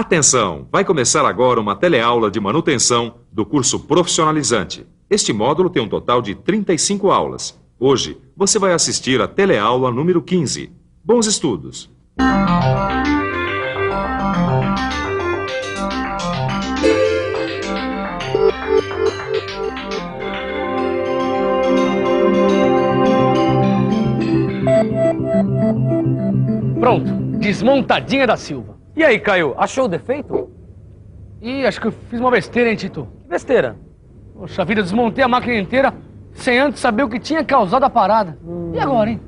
Atenção! Vai começar agora uma teleaula de manutenção do curso profissionalizante. Este módulo tem um total de 35 aulas. Hoje, você vai assistir a teleaula número 15. Bons estudos! Pronto, desmontadinha da Silva. E aí, Caio, achou o defeito? Ih, acho que eu fiz uma besteira, hein, Tito? Que besteira. Poxa vida, desmontei a máquina inteira sem antes saber o que tinha causado a parada. E agora, hein?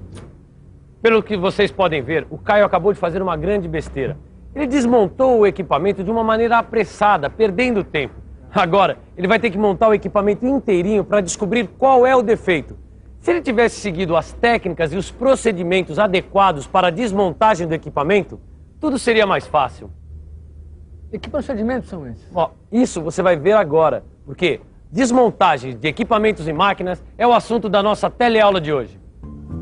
Pelo que vocês podem ver, o Caio acabou de fazer uma grande besteira. Ele desmontou o equipamento de uma maneira apressada, perdendo tempo. Agora, ele vai ter que montar o equipamento inteirinho para descobrir qual é o defeito. Se ele tivesse seguido as técnicas e os procedimentos adequados para a desmontagem do equipamento, tudo seria mais fácil. E que procedimentos são esses? Ó, isso você vai ver agora, porque desmontagem de equipamentos e máquinas é o assunto da nossa teleaula de hoje.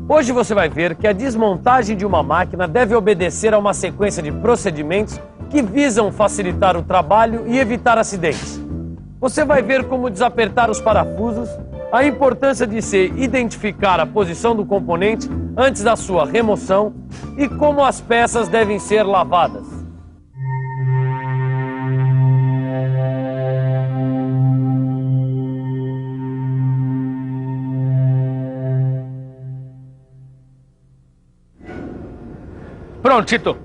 Hoje você vai ver que a desmontagem de uma máquina deve obedecer a uma sequência de procedimentos que visam facilitar o trabalho e evitar acidentes. Você vai ver como desapertar os parafusos, a importância de se identificar a posição do componente antes da sua remoção e como as peças devem ser lavadas. Pronto, Tito.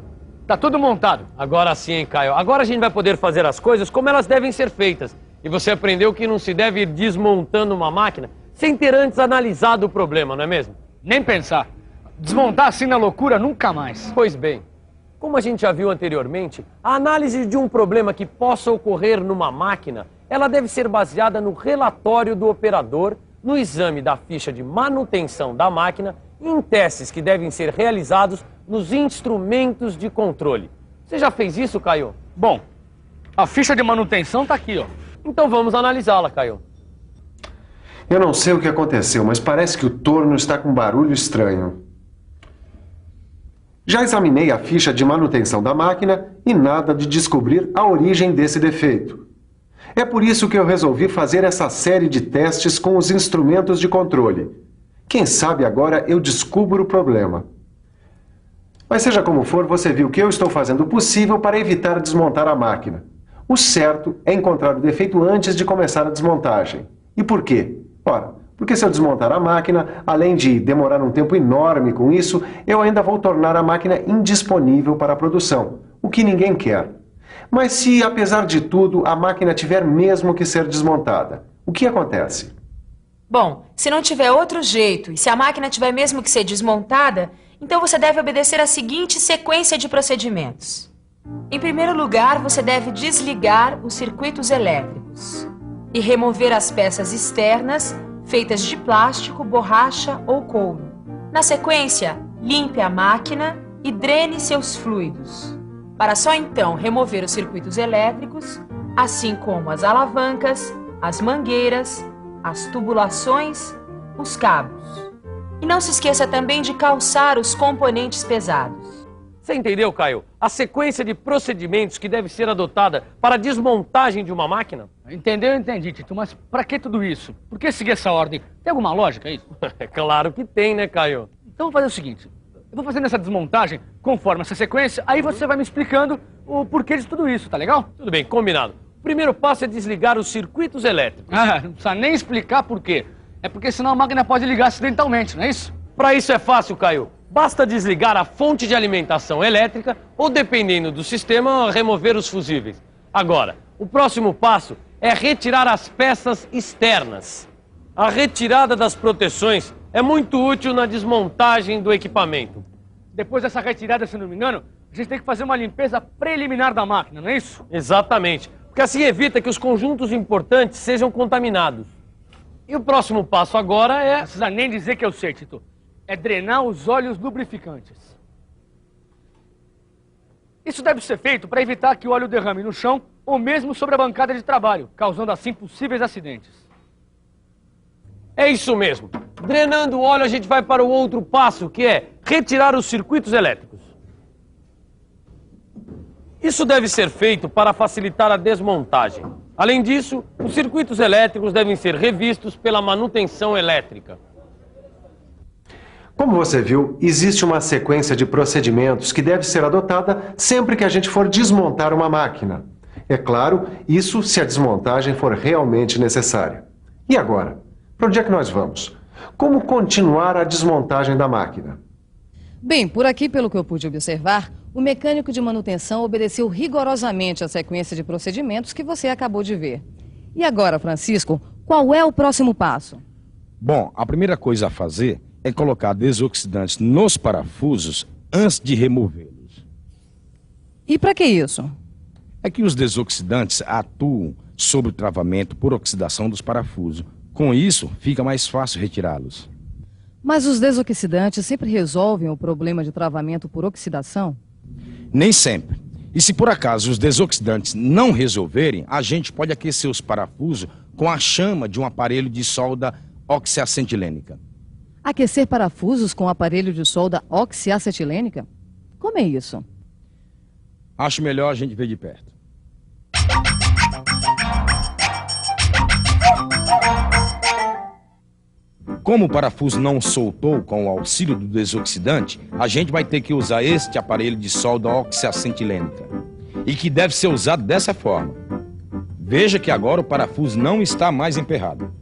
Tá tudo montado. Agora sim, hein, Caio. Agora a gente vai poder fazer as coisas como elas devem ser feitas. E você aprendeu que não se deve ir desmontando uma máquina sem ter antes analisado o problema, não é mesmo? Nem pensar. Desmontar assim na loucura, nunca mais. Pois bem, como a gente já viu anteriormente, a análise de um problema que possa ocorrer numa máquina, ela deve ser baseada no relatório do operador, no exame da ficha de manutenção da máquina e em testes que devem ser realizados nos instrumentos de controle. Você já fez isso, Caio? Bom, a ficha de manutenção tá aqui, ó. Então vamos analisá-la, Caio. Eu não sei o que aconteceu, mas parece que o torno está com um barulho estranho. Já examinei a ficha de manutenção da máquina e nada de descobrir a origem desse defeito. É por isso que eu resolvi fazer essa série de testes com os instrumentos de controle. Quem sabe agora eu descubro o problema. Mas seja como for, você viu que eu estou fazendo o possível para evitar desmontar a máquina. O certo é encontrar o defeito antes de começar a desmontagem. E por quê? Ora, porque se eu desmontar a máquina, além de demorar um tempo enorme com isso, eu ainda vou tornar a máquina indisponível para a produção, o que ninguém quer. Mas se, apesar de tudo, a máquina tiver mesmo que ser desmontada, o que acontece? Bom, se não tiver outro jeito e se a máquina tiver mesmo que ser desmontada, então você deve obedecer a seguinte sequência de procedimentos. Em primeiro lugar, você deve desligar os circuitos elétricos e remover as peças externas feitas de plástico, borracha ou couro. Na sequência, limpe a máquina e drene seus fluidos, para só então remover os circuitos elétricos, assim como as alavancas, as mangueiras, as tubulações, os cabos. E não se esqueça também de calçar os componentes pesados. Você entendeu, Caio? A sequência de procedimentos que deve ser adotada para a desmontagem de uma máquina? Entendeu? Eu entendi, Tito. Mas pra que tudo isso? Por que seguir essa ordem? Tem alguma lógica isso? É claro que tem, né, Caio? Então vou fazer o seguinte. Eu vou fazendo essa desmontagem conforme essa sequência, aí você vai me explicando o porquê de tudo isso, tá legal? Tudo bem, combinado. O primeiro passo é desligar os circuitos elétricos. Ah, não precisa nem explicar por quê. É porque senão a máquina pode ligar acidentalmente, não é isso? Para isso é fácil, Caio. Basta desligar a fonte de alimentação elétrica ou, dependendo do sistema, remover os fusíveis. Agora, o próximo passo é retirar as peças externas. A retirada das proteções é muito útil na desmontagem do equipamento. Depois dessa retirada, se não me engano, a gente tem que fazer uma limpeza preliminar da máquina, não é isso? Exatamente, porque assim evita que os conjuntos importantes sejam contaminados. E o próximo passo agora é... Não precisa nem dizer que eu sei, Tito. É drenar os óleos lubrificantes. Isso deve ser feito para evitar que o óleo derrame no chão ou mesmo sobre a bancada de trabalho, causando assim possíveis acidentes. É isso mesmo. Drenando o óleo, a gente vai para o outro passo, que é retirar os circuitos elétricos. Isso deve ser feito para facilitar a desmontagem. Além disso, os circuitos elétricos devem ser revistos pela manutenção elétrica. Como você viu, existe uma sequência de procedimentos que deve ser adotada sempre que a gente for desmontar uma máquina. É claro, isso se a desmontagem for realmente necessária. E agora? Para onde é que nós vamos? Como continuar a desmontagem da máquina? Bem, por aqui, pelo que eu pude observar, o mecânico de manutenção obedeceu rigorosamente a sequência de procedimentos que você acabou de ver. E agora, Francisco, qual é o próximo passo? Bom, a primeira coisa a fazer é colocar desoxidantes nos parafusos antes de removê-los. E para que isso? É que os desoxidantes atuam sobre o travamento por oxidação dos parafusos. Com isso, fica mais fácil retirá-los. Mas os desoxidantes sempre resolvem o problema de travamento por oxidação? Nem sempre. E se por acaso os desoxidantes não resolverem, a gente pode aquecer os parafusos com a chama de um aparelho de solda oxiacetilênica. Aquecer parafusos com aparelho de solda oxiacetilênica? Como é isso? Acho melhor a gente ver de perto. Como o parafuso não soltou com o auxílio do desoxidante, a gente vai ter que usar este aparelho de solda oxiacetilênica. E que deve ser usado dessa forma. Veja que agora o parafuso não está mais emperrado.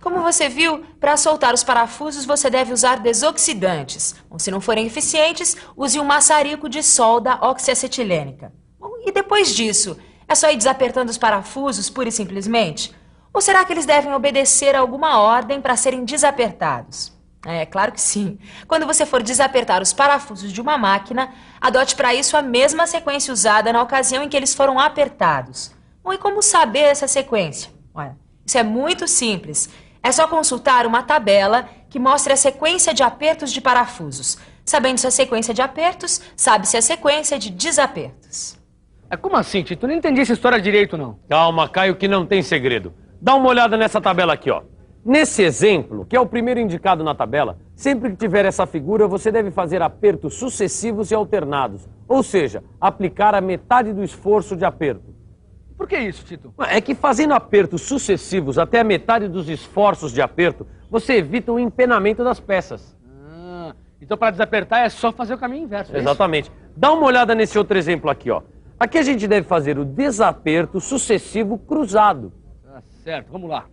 Como você viu, para soltar os parafusos você deve usar desoxidantes. Bom, se não forem eficientes, use um maçarico de solda oxiacetilênica. Bom, e depois disso, é só ir desapertando os parafusos pura e simplesmente? Ou será que eles devem obedecer a alguma ordem para serem desapertados? É, claro que sim. Quando você for desapertar os parafusos de uma máquina, adote para isso a mesma sequência usada na ocasião em que eles foram apertados. Bom, e como saber essa sequência? Olha, isso é muito simples. É só consultar uma tabela que mostra a sequência de apertos de parafusos. Sabendo-se a sequência de apertos, sabe-se a sequência de desapertos. Como assim, Tito? Eu não entendi essa história direito, não. Calma, Caio, que não tem segredo. Dá uma olhada nessa tabela aqui, ó. Nesse exemplo, que é o primeiro indicado na tabela, sempre que tiver essa figura, você deve fazer apertos sucessivos e alternados. Ou seja, aplicar a metade do esforço de aperto. Por que isso, Tito? É que fazendo apertos sucessivos até a metade dos esforços de aperto, você evita o empenamento das peças. Então para desapertar é só fazer o caminho inverso. Exatamente. Dá uma olhada nesse outro exemplo aqui, ó. Aqui a gente deve fazer o desaperto sucessivo cruzado. Certo, vamos lá.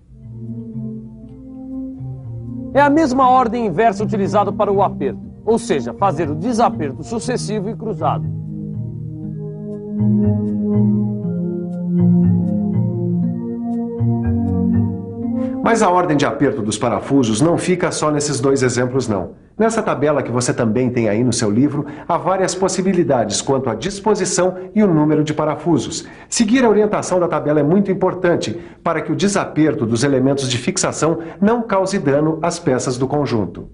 É a mesma ordem inversa utilizada para o aperto, ou seja, fazer o desaperto sucessivo e cruzado. Mas a ordem de aperto dos parafusos não fica só nesses dois exemplos, não. Nessa tabela que você também tem aí no seu livro, há várias possibilidades quanto à disposição e o número de parafusos. Seguir a orientação da tabela é muito importante para que o desaperto dos elementos de fixação não cause dano às peças do conjunto.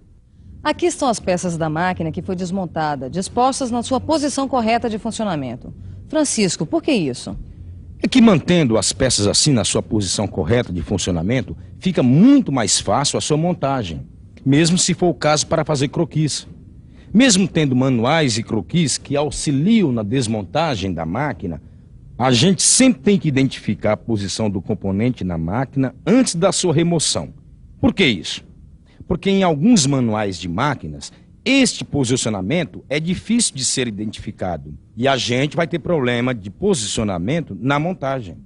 Aqui estão as peças da máquina que foi desmontada, dispostas na sua posição correta de funcionamento. Francisco, por que isso? É que mantendo as peças assim na sua posição correta de funcionamento, fica muito mais fácil a sua montagem, mesmo se for o caso para fazer croquis. Mesmo tendo manuais e croquis que auxiliam na desmontagem da máquina, a gente sempre tem que identificar a posição do componente na máquina antes da sua remoção. Por que isso? Porque em alguns manuais de máquinas, este posicionamento é difícil de ser identificado e a gente vai ter problema de posicionamento na montagem.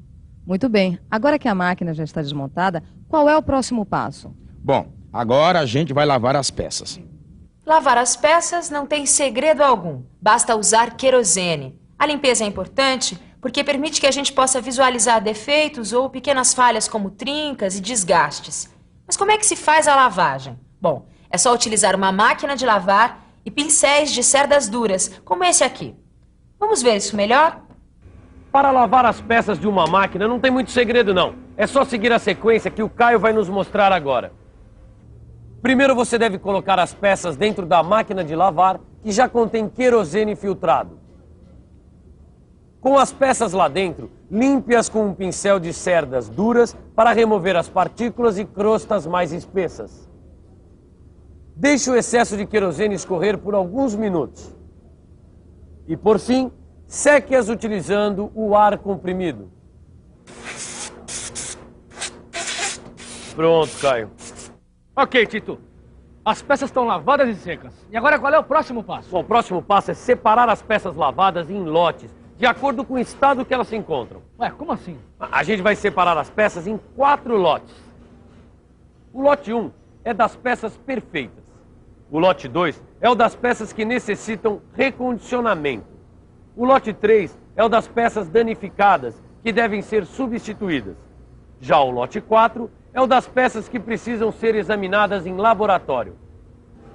Muito bem. Agora que a máquina já está desmontada, qual é o próximo passo? Bom, agora a gente vai lavar as peças. Lavar as peças não tem segredo algum. Basta usar querosene. A limpeza é importante porque permite que a gente possa visualizar defeitos ou pequenas falhas como trincas e desgastes. Mas como é que se faz a lavagem? Bom, é só utilizar uma máquina de lavar e pincéis de cerdas duras, como esse aqui. Vamos ver isso melhor? Para lavar as peças de uma máquina não tem muito segredo, não. É só seguir a sequência que o Caio vai nos mostrar agora. Primeiro você deve colocar as peças dentro da máquina de lavar, que já contém querosene filtrado. Com as peças lá dentro, limpe-as com um pincel de cerdas duras para remover as partículas e crostas mais espessas. Deixe o excesso de querosene escorrer por alguns minutos. E por fim, Seque-as utilizando o ar comprimido. Pronto, Caio. Ok, Tito. As peças estão lavadas e secas. E agora qual é o próximo passo? Bom, o próximo passo é separar as peças lavadas em lotes, de acordo com o estado que elas se encontram. Ué, como assim? A gente vai separar as peças em 4 lotes. O lote 1 é das peças perfeitas. O lote 2 é o das peças que necessitam recondicionamento. O lote 3 é o das peças danificadas, que devem ser substituídas. Já o lote 4 é o das peças que precisam ser examinadas em laboratório.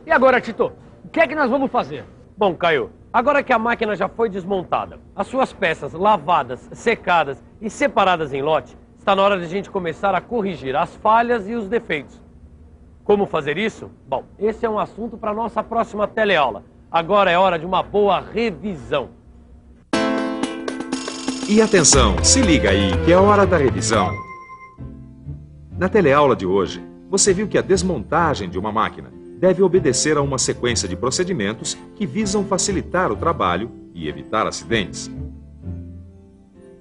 E agora, Tito, o que é que nós vamos fazer? Bom, Caio, agora que a máquina já foi desmontada, as suas peças lavadas, secadas e separadas em lote, está na hora de a gente começar a corrigir as falhas e os defeitos. Como fazer isso? Bom, esse é um assunto para a nossa próxima teleaula. Agora é hora de uma boa revisão. E atenção, se liga aí que é hora da revisão. Na teleaula de hoje, você viu que a desmontagem de uma máquina deve obedecer a uma sequência de procedimentos que visam facilitar o trabalho e evitar acidentes.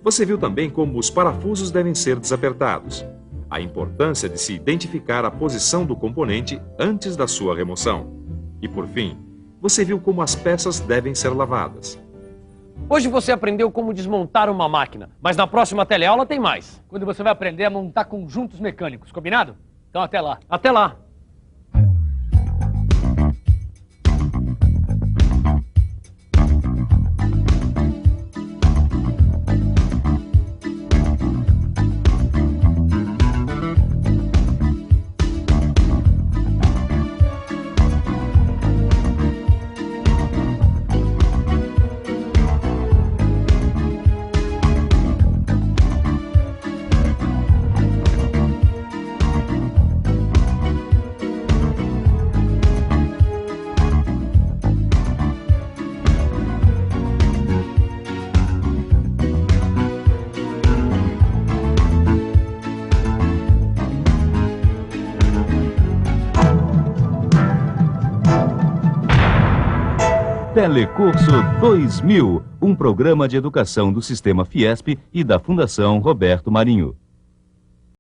Você viu também como os parafusos devem ser desapertados, a importância de se identificar a posição do componente antes da sua remoção. E por fim, você viu como as peças devem ser lavadas. Hoje você aprendeu como desmontar uma máquina, mas na próxima teleaula tem mais. Quando você vai aprender a montar conjuntos mecânicos, combinado? Então até lá. Até lá! Telecurso 2000, um programa de educação do Sistema Fiesp e da Fundação Roberto Marinho.